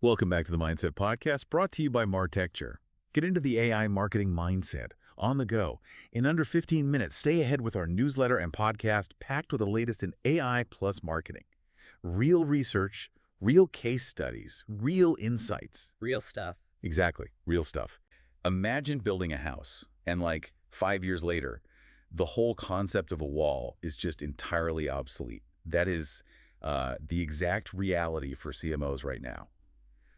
Welcome back to the Mindset Podcast, brought to you by Martecture. Get into the AI marketing mindset on the go. In under 15 minutes, stay ahead with our newsletter and podcast packed with the latest in AI plus marketing. Real research, real case studies, real insights. Real stuff. Exactly, real stuff. Imagine building a house, and like 5 years later, the whole concept of a wall is just entirely obsolete. That is the exact reality for CMOs right now.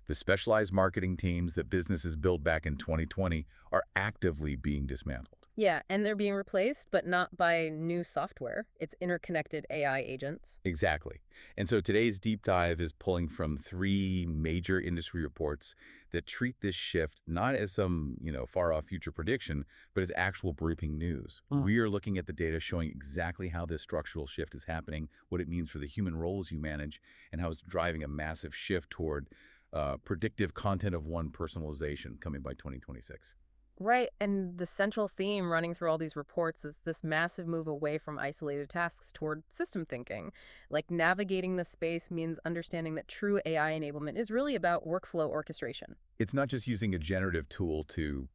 The specialized marketing teams that businesses built back in 2020 are actively being dismantled. Yeah, and they're being replaced, but not by new software. It's interconnected AI agents. Exactly. And so today's deep dive is pulling from 3 major industry reports that treat this shift not as some, far-off future prediction, but as actual briefing news. We are looking at the data showing exactly how this structural shift is happening, what it means for the human roles you manage, and how it's driving a massive shift toward predictive content of one personalization coming by 2026. Right, and the central theme running through all these reports is this massive move away from isolated tasks toward system thinking. Like navigating the space means understanding that true AI enablement is really about workflow orchestration. It's not just using a generative tool to,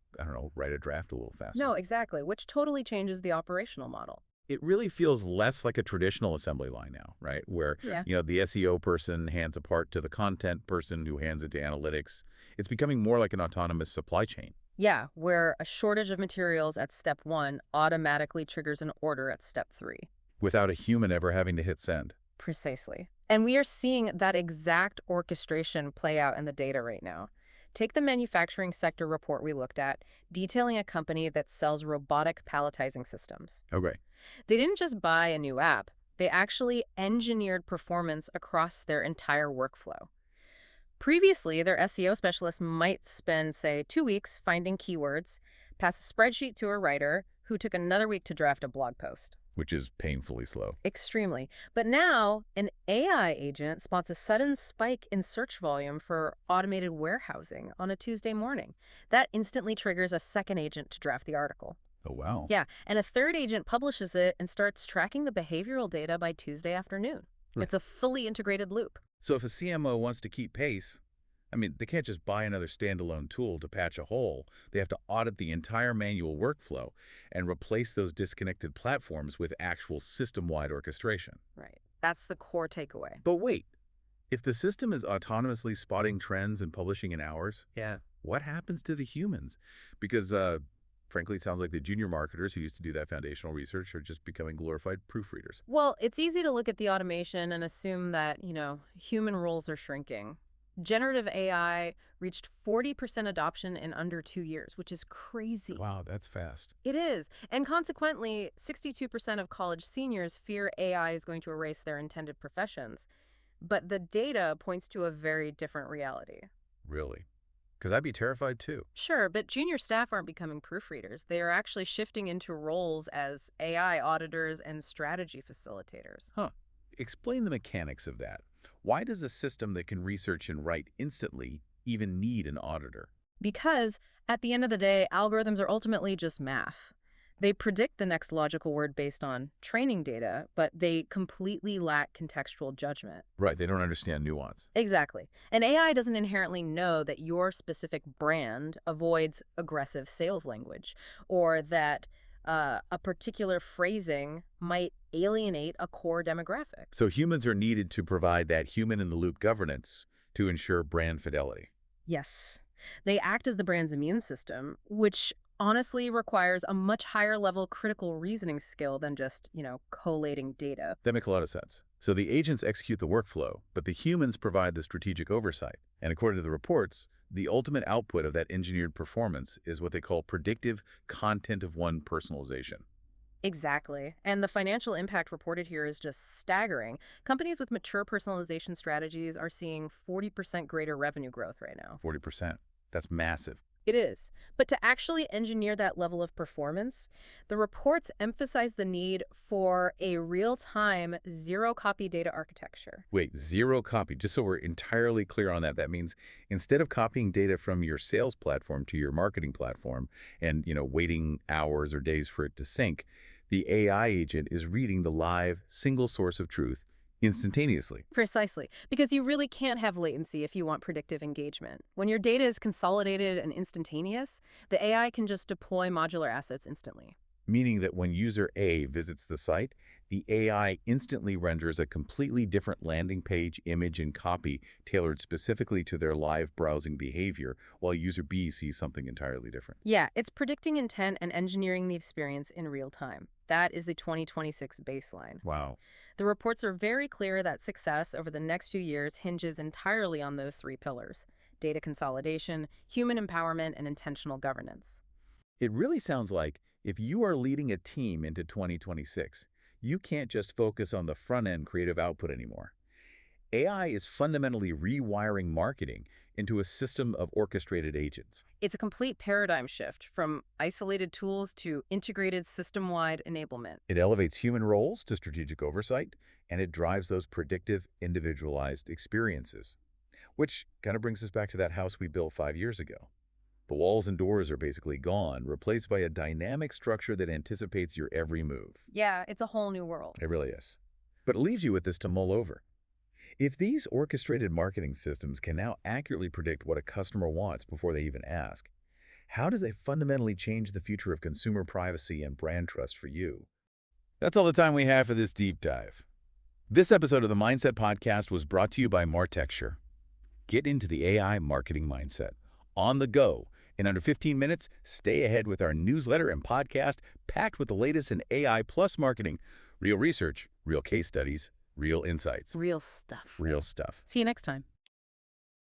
write a draft a little faster. No, exactly, which totally changes the operational model. It really feels less like a traditional assembly line now, right? Where, Yeah. The SEO person hands a part to the content person who hands it to analytics. It's becoming more like an autonomous supply chain. Yeah, where a shortage of materials at step 1 automatically triggers an order at step 3. Without a human ever having to hit send. Precisely. And we are seeing that exact orchestration play out in the data right now. Take the manufacturing sector report we looked at, detailing a company that sells robotic palletizing systems. Okay. They didn't just buy a new app, they actually engineered performance across their entire workflow. Previously, their SEO specialist might spend, say, 2 weeks finding keywords, pass a spreadsheet to a writer who took another week to draft a blog post. Which is painfully slow. Extremely. But now, an AI agent spots a sudden spike in search volume for automated warehousing on a Tuesday morning. That instantly triggers a second agent to draft the article. Oh, wow. Yeah, and a third agent publishes it and starts tracking the behavioral data by Tuesday afternoon. Right. It's a fully integrated loop. So if a CMO wants to keep pace, they can't just buy another standalone tool to patch a hole. They have to audit the entire manual workflow and replace those disconnected platforms with actual system-wide orchestration. Right. That's the core takeaway. But wait, if the system is autonomously spotting trends and publishing in hours, Yeah. what happens to the humans? Because, frankly, it sounds like the junior marketers who used to do that foundational research are just becoming glorified proofreaders. Well, it's easy to look at the automation and assume that, human roles are shrinking. Generative AI reached 40% adoption in under 2 years, which is crazy. Wow, that's fast. It is. And consequently, 62% of college seniors fear AI is going to erase their intended professions. But the data points to a very different reality. Really? Because I'd be terrified too. Sure, but junior staff aren't becoming proofreaders. They are actually shifting into roles as AI auditors and strategy facilitators. Huh. Explain the mechanics of that. Why does a system that can research and write instantly even need an auditor? Because at the end of the day, algorithms are ultimately just math. They predict the next logical word based on training data, but they completely lack contextual judgment. Right, they don't understand nuance. Exactly. And AI doesn't inherently know that your specific brand avoids aggressive sales language, or that a particular phrasing might alienate a core demographic. So humans are needed to provide that human-in-the-loop governance to ensure brand fidelity. Yes. They act as the brand's immune system, which honestly requires a much higher level critical reasoning skill than just, collating data. That makes a lot of sense. So the agents execute the workflow, but the humans provide the strategic oversight. And according to the reports, the ultimate output of that engineered performance is what they call predictive content of one personalization. Exactly. And the financial impact reported here is just staggering. Companies with mature personalization strategies are seeing 40% greater revenue growth right now. 40%. That's massive. It is. But to actually engineer that level of performance, the reports emphasize the need for a real-time zero-copy data architecture. Wait, zero copy. Just so we're entirely clear on that, that means instead of copying data from your sales platform to your marketing platform and, waiting hours or days for it to sync, the AI agent is reading the live single source of truth instantaneously. Precisely, because you really can't have latency if you want predictive engagement. When your data is consolidated and instantaneous, the AI can just deploy modular assets instantly. Meaning that when user A visits the site, the AI instantly renders a completely different landing page, image, and copy tailored specifically to their live browsing behavior, while user B sees something entirely different. Yeah, it's predicting intent and engineering the experience in real time. That is the 2026 baseline. Wow. The reports are very clear that success over the next few years hinges entirely on those three pillars: data consolidation, human empowerment, and intentional governance. It really sounds like if you are leading a team into 2026, you can't just focus on the front-end creative output anymore. AI is fundamentally rewiring marketing into a system of orchestrated agents. It's a complete paradigm shift from isolated tools to integrated system-wide enablement. It elevates human roles to strategic oversight, and it drives those predictive, individualized experiences. Which kind of brings us back to that house we built 5 years ago. The walls and doors are basically gone, replaced by a dynamic structure that anticipates your every move. Yeah, it's a whole new world. It really is. But it leaves you with this to mull over. If these orchestrated marketing systems can now accurately predict what a customer wants before they even ask, how does it fundamentally change the future of consumer privacy and brand trust for you? That's all the time we have for this deep dive. This episode of the Mindset Podcast was brought to you by Martexture. Get into the AI marketing mindset. On the go. In under 15 minutes, stay ahead with our newsletter and podcast packed with the latest in AI plus marketing. Real research, real case studies, real insights. Real stuff. Real stuff. See you next time.